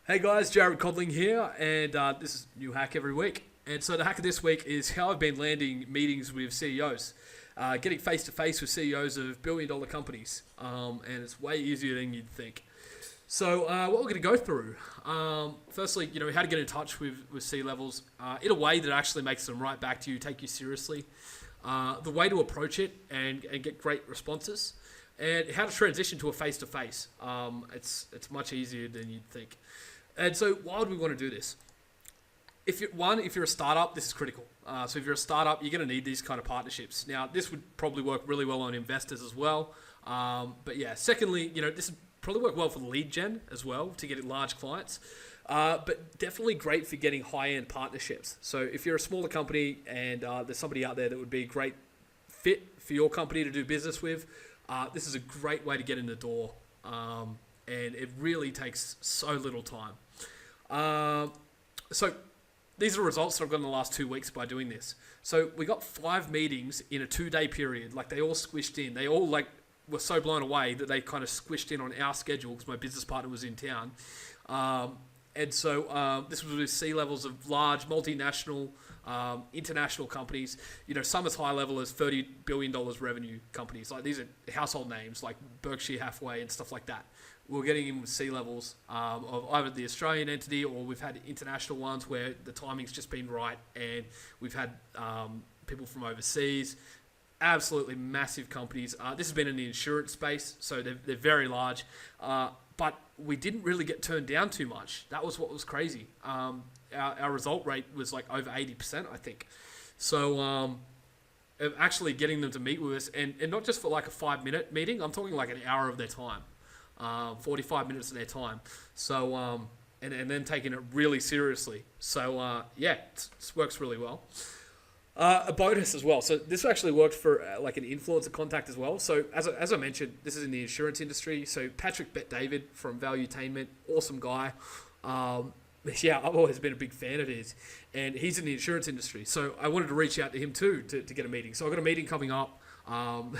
Hey guys, Jared Codling here, and this is new hack every week. And so the hack of this week is how I've been landing meetings with CEOs, getting face to face with CEOs of billion-dollar companies, and it's way easier than you'd think. So what we're going to go through, firstly, how to get in touch with C levels in a way that actually makes them right back to you, take you seriously, the way to approach it and get great responses, and how to transition to a face to face. It's much easier than you'd think. And so, why would we want to do this? If you're a startup, this is critical. So if you're a startup, you're going to need these kind of partnerships. Now, this would probably work really well on investors as well. But yeah, secondly, this would probably work well for lead gen as well to get large clients. But definitely great for getting high-end partnerships. So if you're a smaller company and there's somebody out there that would be a great fit for your company to do business with, this is a great way to get in the door. And it really takes so little time. So these are the results that I've got in the last 2 weeks by doing this. So we got 5 meetings in a 2-day period. Like they all squished in. They all were so blown away that they kind of squished in on our schedule because my business partner was in town. And so this was with C levels of large multinational, international companies. Some as high level as $30 billion revenue companies. Like these are household names like Berkshire Hathaway and stuff like that. We're getting in with C levels of either the Australian entity, or we've had international ones where the timing's just been right, and we've had people from overseas. Absolutely massive companies. This has been in the insurance space, so they're very large. But we didn't really get turned down too much. That was what was crazy. Our result rate was like over 80%, I think. So of actually getting them to meet with us, and not just for like a 5-minute meeting, I'm talking like an hour of their time. 45 minutes of their time. So, and then taking it really seriously. So, it works really well. A bonus as well. So this actually worked for like an influencer contact as well. So as I mentioned, this is in the insurance industry. So Patrick Bet-David from Valuetainment, awesome guy. I've always been a big fan of his, and he's in the insurance industry. So I wanted to reach out to him too to get a meeting. So I got a meeting coming up.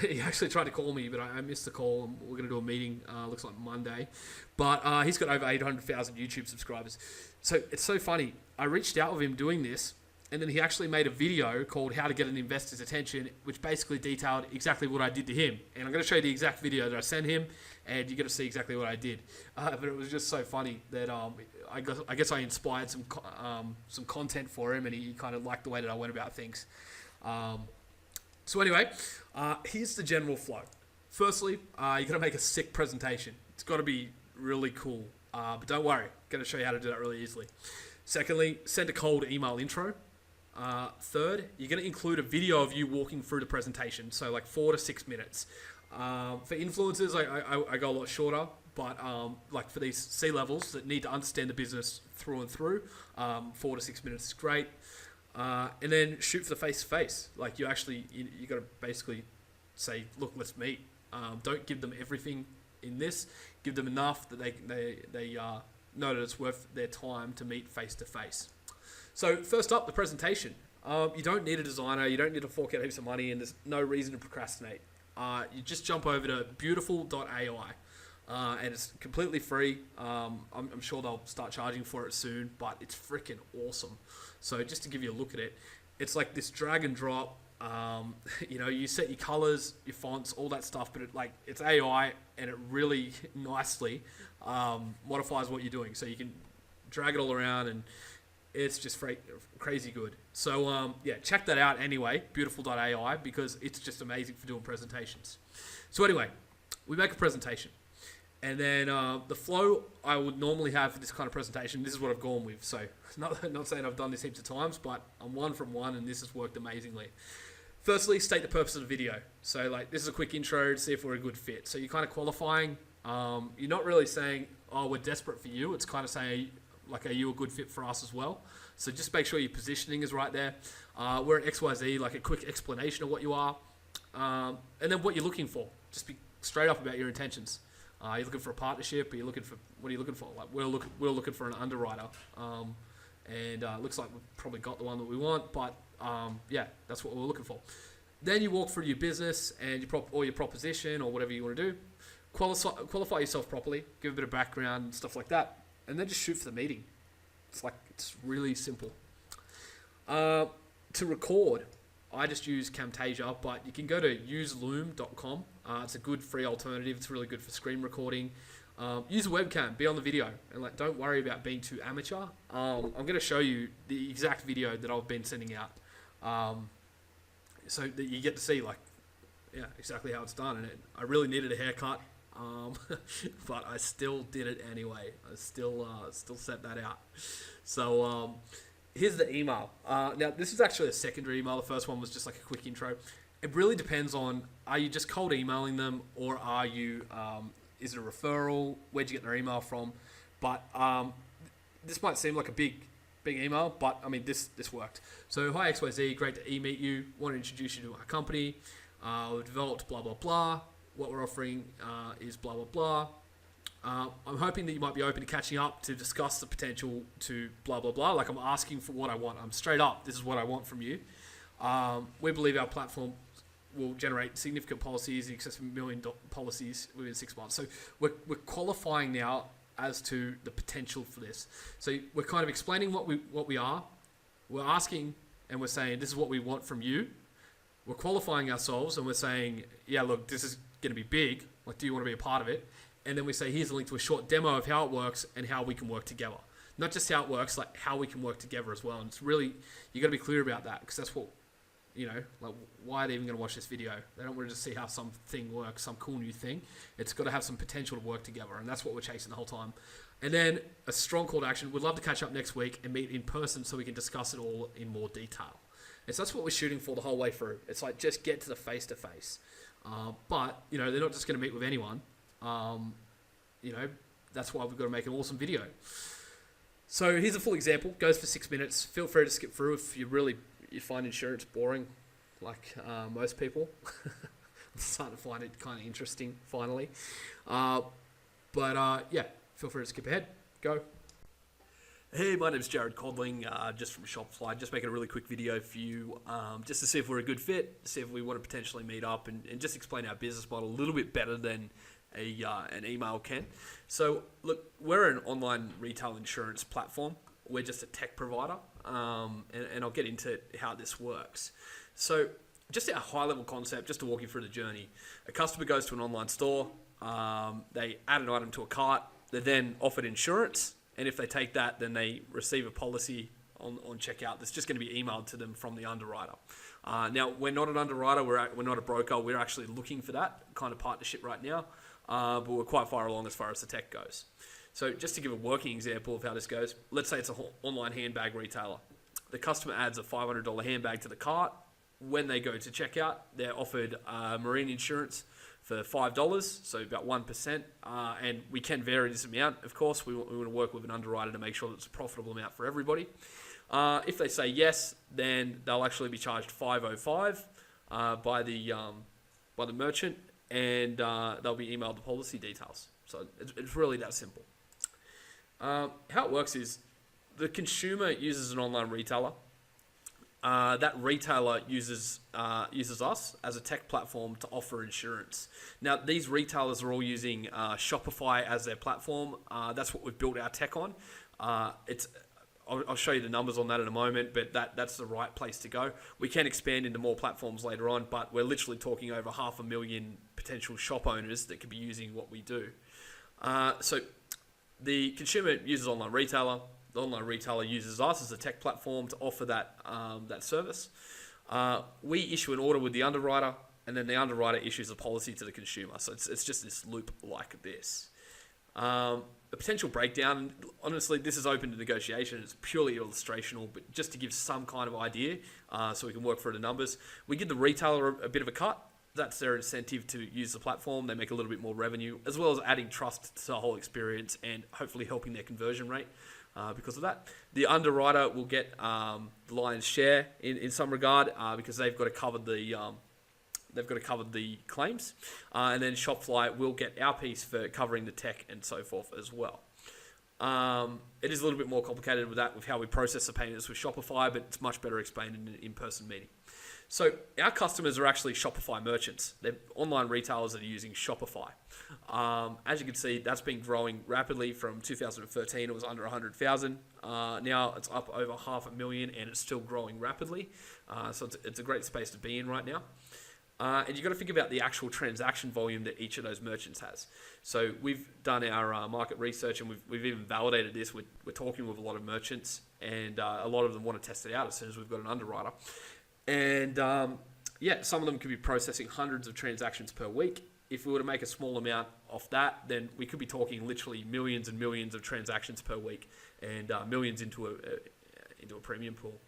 He actually tried to call me, but I missed the call. We're going to do a meeting, looks like Monday. But he's got over 800,000 YouTube subscribers. So it's so funny. I reached out with him doing this, and then he actually made a video called How to Get an Investor's Attention, which basically detailed exactly what I did to him. And I'm going to show you the exact video that I sent him, and you're going to see exactly what I did. But it was just so funny that I guess I inspired some content for him, and he kind of liked the way that I went about things. So anyway, here's the general flow. Firstly, you're going to make a sick presentation. It's got to be really cool. But don't worry, I'm going to show you how to do that really easily. Secondly, send a cold email intro. Third, you're going to include a video of you walking through the presentation, so like 4 to 6 minutes. For influencers, I go a lot shorter, but like for these C levels that need to understand the business through and through, 4 to 6 minutes is great. And then shoot for the face to face. Like you got to basically say, look, let's meet. Don't give them everything in this. Give them enough that they know that it's worth their time to meet face to face. So first up, the presentation. You don't need a designer. You don't need to fork out heaps of money, and there's no reason to procrastinate. You just jump over to beautiful.ai. And it's completely free. I'm sure they'll start charging for it soon, but it's freaking awesome. So just to give you a look at it, it's like this drag and drop. You set your colors, your fonts, all that stuff, but it's AI, and it really nicely modifies what you're doing. So you can drag it all around, and it's just crazy good. So check that out anyway, beautiful.ai, because it's just amazing for doing presentations. So anyway, we make a presentation. And then the flow I would normally have for this kind of presentation, this is what I've gone with. So not saying I've done this heaps of times, but I'm one from one, and this has worked amazingly. Firstly, state the purpose of the video. So this is a quick intro to see if we're a good fit. So you're kind of qualifying. You're not really saying, oh, we're desperate for you. It's kind of saying, like, are you a good fit for us as well? So just make sure your positioning is right there. We're at XYZ, like a quick explanation of what you are. And then what you're looking for. Just be straight up about your intentions. You're looking for a partnership? What are you looking for? Like we're looking for an underwriter, and looks like we've probably got the one that we want. But that's what we're looking for. Then you walk through your business and your proposition or whatever you want to do. Qualify yourself properly. Give a bit of background and stuff like that. and then just shoot for the meeting. It's really simple. To record, I just use Camtasia, but you can go to useloom.com. It's a good free alternative. It's really good for screen recording. Use a webcam, be on the video, and don't worry about being too amateur. I'm going to show you the exact video that I've been sending out, so that you get to see exactly how it's done. And I really needed a haircut, but I still did it anyway. I still sent that out. So here's the email. Now this is actually a secondary email. The first one was just like a quick intro. It really depends on, are you just cold emailing them, or are you is it a referral? Where'd you get their email from? But this might seem like a big email, but I mean, this worked. So, hi XYZ, great to meet you. Want to introduce you to our company. We've developed blah, blah, blah. What we're offering is blah, blah, blah. I'm hoping that you might be open to catching up to discuss the potential to blah, blah, blah. I'm asking for what I want. I'm straight up. This is what I want from you. We believe our platform will generate significant policies, in excess of $1 million policies within 6 months. So we're qualifying now as to the potential for this. So we're kind of explaining what we are. We're asking and we're saying, this is what we want from you. We're qualifying ourselves and we're saying, yeah, look, this is going to be big. Do you want to be a part of it? And then we say, here's a link to a short demo of how it works and how we can work together. Not just how it works, how we can work together as well. And it's really, you got to be clear about that, because that's what, why are they even going to watch this video? They don't want to just see how something works, some cool new thing. It's got to have some potential to work together, and that's what we're chasing the whole time. And then a strong call to action. We'd love to catch up next week and meet in person so we can discuss it all in more detail. And so that's what we're shooting for the whole way through. It's just get to the face-to-face. But, they're not just going to meet with anyone. That's why we've got to make an awesome video. So here's a full example. Goes for 6 minutes. Feel free to skip through if you find insurance boring, like most people. I'm starting to find it kind of interesting, finally. Yeah, feel free to skip ahead. Go. Hey, my name's Jared Codling, just from Shopify. Just making a really quick video for you, just to see if we're a good fit, see if we want to potentially meet up, and just explain our business model a little bit better than an email can. So, look, we're an online retail insurance platform. We're just a tech provider, and I'll get into how this works. So, just our high-level concept, just to walk you through the journey. A customer goes to an online store, they add an item to a cart, they're then offered insurance, and if they take that, then they receive a policy on checkout that's just going to be emailed to them from the underwriter. Now, we're not an underwriter, we're not a broker, we're actually looking for that kind of partnership right now, but we're quite far along as far as the tech goes. So just to give a working example of how this goes, let's say it's an online handbag retailer. The customer adds a $500 handbag to the cart. When they go to checkout, they're offered marine insurance for $5, so about 1%, and we can vary this amount. Of course, we want to work with an underwriter to make sure that it's a profitable amount for everybody. If they say yes, then they'll actually be charged $505 by the merchant, and they'll be emailed the policy details. So it's really that simple. How it works is the consumer uses an online retailer. That retailer uses us as a tech platform to offer insurance. Now, these retailers are all using Shopify as their platform. That's what we've built our tech on. I'll show you the numbers on that in a moment, but that's the right place to go. We can expand into more platforms later on, but we're literally talking over 500,000 potential shop owners that could be using what we do. So the consumer uses online retailer. The online retailer uses us as a tech platform to offer that service. We issue an order with the underwriter, and then the underwriter issues a policy to the consumer. So it's just this loop like this. A potential breakdown, honestly, this is open to negotiation. It's purely illustrational, but just to give some kind of idea so we can work through the numbers. We give the retailer a bit of a cut. That's their incentive to use the platform. They make a little bit more revenue, as well as adding trust to the whole experience and hopefully helping their conversion rate. Because of that, the underwriter will get the lion's share in some regard because they've got to cover the claims, and then Shopify will get our piece for covering the tech and so forth as well. It is a little bit more complicated with how we process the payments with Shopify, but it's much better explained in an in-person meeting. So our customers are actually Shopify merchants. They're online retailers that are using Shopify. As you can see, that's been growing rapidly. From 2013, it was under 100,000. Now it's up over 500,000, and it's still growing rapidly. So it's a great space to be in right now. And you've got to think about the actual transaction volume that each of those merchants has. So we've done our market research, and we've even validated this. We're talking with a lot of merchants, and a lot of them want to test it out as soon as we've got an underwriter. And some of them could be processing hundreds of transactions per week. If we were to make a small amount off that, then we could be talking literally millions and millions of transactions per week, and millions into a premium pool.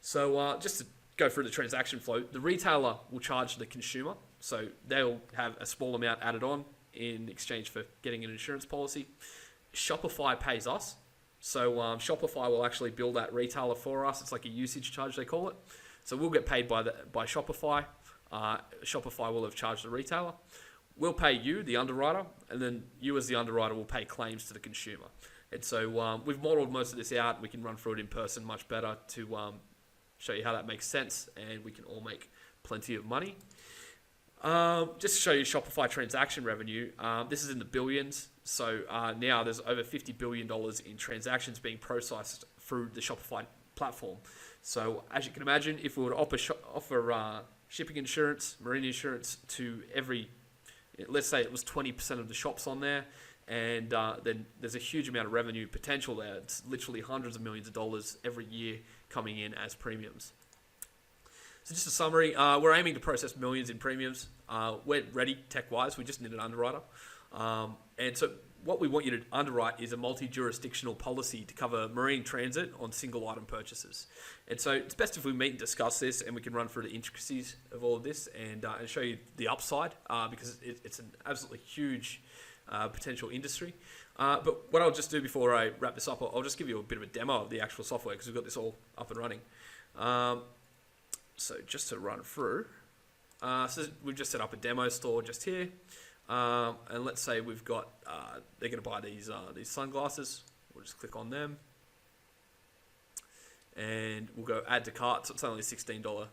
So just to go through the transaction flow, the retailer will charge the consumer. So they'll have a small amount added on in exchange for getting an insurance policy. Shopify pays us. So Shopify will actually bill that retailer for us. It's like a usage charge, they call it. So we'll get paid by Shopify. Shopify will have charged the retailer. We'll pay you, the underwriter, and then you as the underwriter will pay claims to the consumer. And so we've modeled most of this out. We can run through it in person much better to show you how that makes sense, and we can all make plenty of money. Just to show you Shopify transaction revenue, this is in the billions. So now there's over $50 billion in transactions being processed through the Shopify platform. So as you can imagine, if we were to offer shipping insurance, marine insurance to every, let's say it was 20% of the shops on there, and then there's a huge amount of revenue potential there. It's literally hundreds of millions of dollars every year coming in as premiums. So just a summary, we're aiming to process millions in premiums. We're ready tech-wise, we just need an underwriter. And so what we want you to underwrite is a multi-jurisdictional policy to cover marine transit on single item purchases. And so it's best if we meet and discuss this, and we can run through the intricacies of all of this and show you the upside, because it's an absolutely huge potential industry. But what I'll just do before I wrap this up, I'll just give you a bit of a demo of the actual software, because we've got this all up and running. So just to run through, so we've just set up a demo store just here. And let's say we've got, they're going to buy these sunglasses. We'll just click on them. And we'll go add to cart. So it's only a $16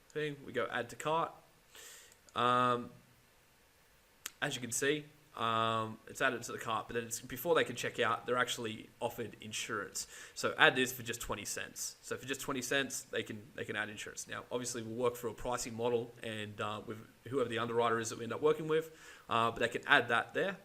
thing. We go add to cart. As you can see, it's added to the cart, but then before they can check out, they're actually offered insurance. So add this for just 20 cents. So for just 20 cents, they can add insurance. Now, obviously, we'll work through a pricing model, and with whoever the underwriter is that we end up working with, but they can add that there,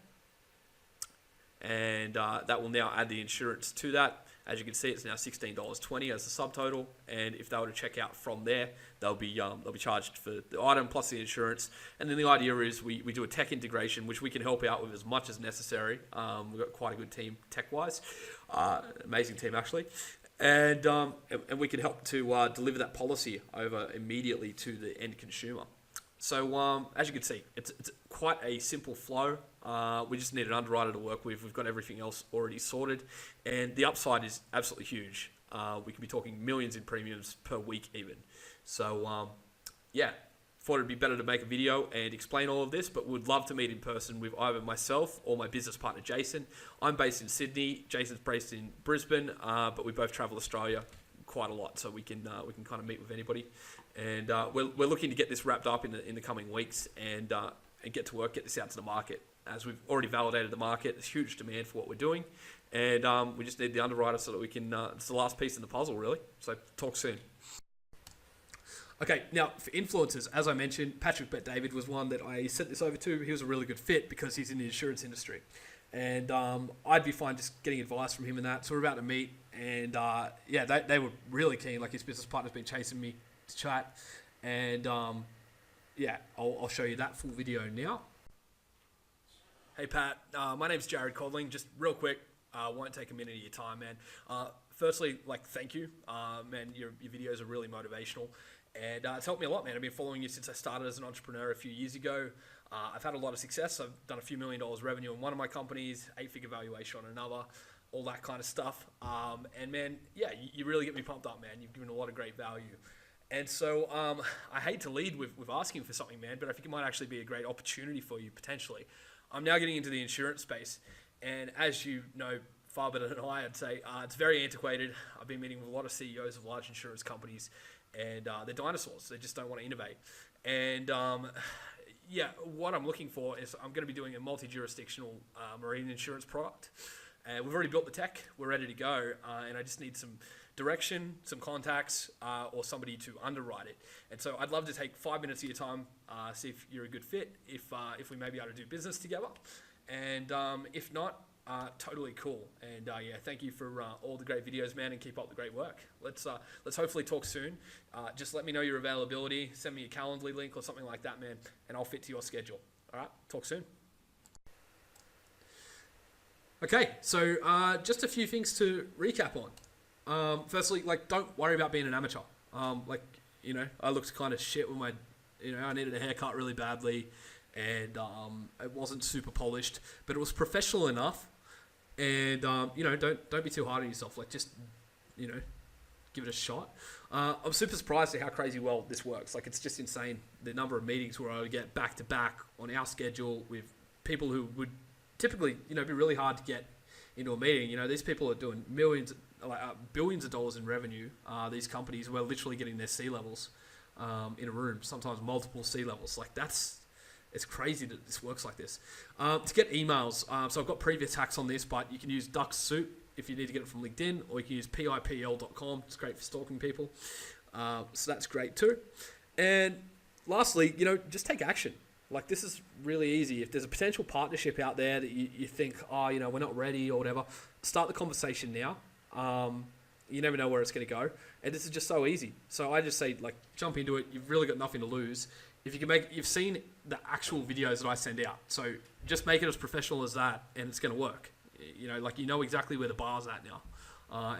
and that will now add the insurance to that. As you can see, it's now $16.20 as the subtotal, and if they were to check out from there, they'll be charged for the item plus the insurance. And then the idea is we do a tech integration, which we can help out with as much as necessary. We've got quite a good team tech-wise, amazing team actually, and we can help to deliver that policy over immediately to the end consumer. So as you can see, it's quite a simple flow. We just need an underwriter to work with. We've got everything else already sorted, and the upside is absolutely huge. We could be talking millions in premiums per week even. So thought it'd be better to make a video and explain all of this, but would love to meet in person with either myself or my business partner Jason. I'm based in Sydney, Jason's based in Brisbane, but we both travel Australia quite a lot, so we can kind of meet with anybody. And we're looking to get this wrapped up in the coming weeks and get to work, get this out to the market. As we've already validated the market, there's huge demand for what we're doing, and we just need the underwriter so that we can. It's the last piece in the puzzle, really. So talk soon. Okay, now for influencers, as I mentioned, Patrick Bet-David was one that I sent this over to. He was a really good fit because he's in the insurance industry, and I'd be fine just getting advice from him and that. So we're about to meet, and they were really keen. Like his business partner's been chasing me to chat, and I'll show you that full video now. Hey Pat, my name's Jared Codling. Just real quick, won't take a minute of your time, man. Firstly, thank you, man. Your videos are really motivational, and it's helped me a lot, man. I've been following you since I started as an entrepreneur a few years ago. I've had a lot of success. I've done a few $1 million revenue in one of my companies, 8-figure valuation on another, all that kind of stuff. And man, you really get me pumped up, man. You've given a lot of great value. And so I hate to lead with asking for something, man, but I think it might actually be a great opportunity for you potentially. I'm now getting into the insurance space, and as you know far better than I'd say, it's very antiquated. I've been meeting with a lot of CEOs of large insurance companies, and they're dinosaurs. They just don't want to innovate. And yeah, what I'm looking for is I'm going to be doing a multi-jurisdictional marine insurance product. We've already built the tech. We're ready to go, and I just need some direction, some contacts, or somebody to underwrite it. And so I'd love to take 5 minutes of your time, see if you're a good fit, if we may be able to do business together. And if not, totally cool. And yeah, thank you for all the great videos, man, and keep up the great work. Let's hopefully talk soon. Just let me know your availability. Send me a Calendly link or something like that, man, and I'll fit to your schedule. All right, talk soon. Okay, so just a few things to recap on. Firstly, like, don't worry about being an amateur. Like, you know, I looked kind of shit with my, you know, I needed a haircut really badly, and it wasn't super polished, but it was professional enough. And you know, don't be too hard on yourself. Like, just, you know, give it a shot. I'm super surprised at how crazy well this works. Like, it's just insane the number of meetings where I would get back to back on our schedule with people who would typically, you know, be really hard to get into a meeting. You know, these people are doing millions, billions of dollars in revenue. These companies were literally getting their C-levels in a room, sometimes multiple C-levels. Like, it's crazy that this works like this. To get emails, so I've got previous hacks on this, but you can use Duck Soup if you need to get it from LinkedIn, or you can use pipl.com. It's great for stalking people. So that's great too. And lastly, you know, just take action. Like, this is really easy. If there's a potential partnership out there that you think, oh, you know, we're not ready or whatever, start the conversation now. You never know where it's going to go. And this is just so easy. So I just say, like, jump into it. You've really got nothing to lose. If you can you've seen the actual videos that I send out. So just make it as professional as that, and it's going to work. You know, like, you know exactly where the bar's at now.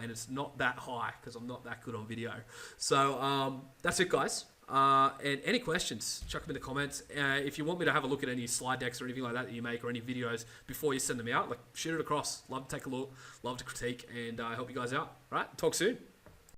And it's not that high because I'm not that good on video. So that's it, guys. And any questions, chuck them in the comments. If you want me to have a look at any slide decks or anything like that you make, or any videos before you send them out, like, shoot it across. Love to take a look, love to critique, and help you guys out. All right, talk soon.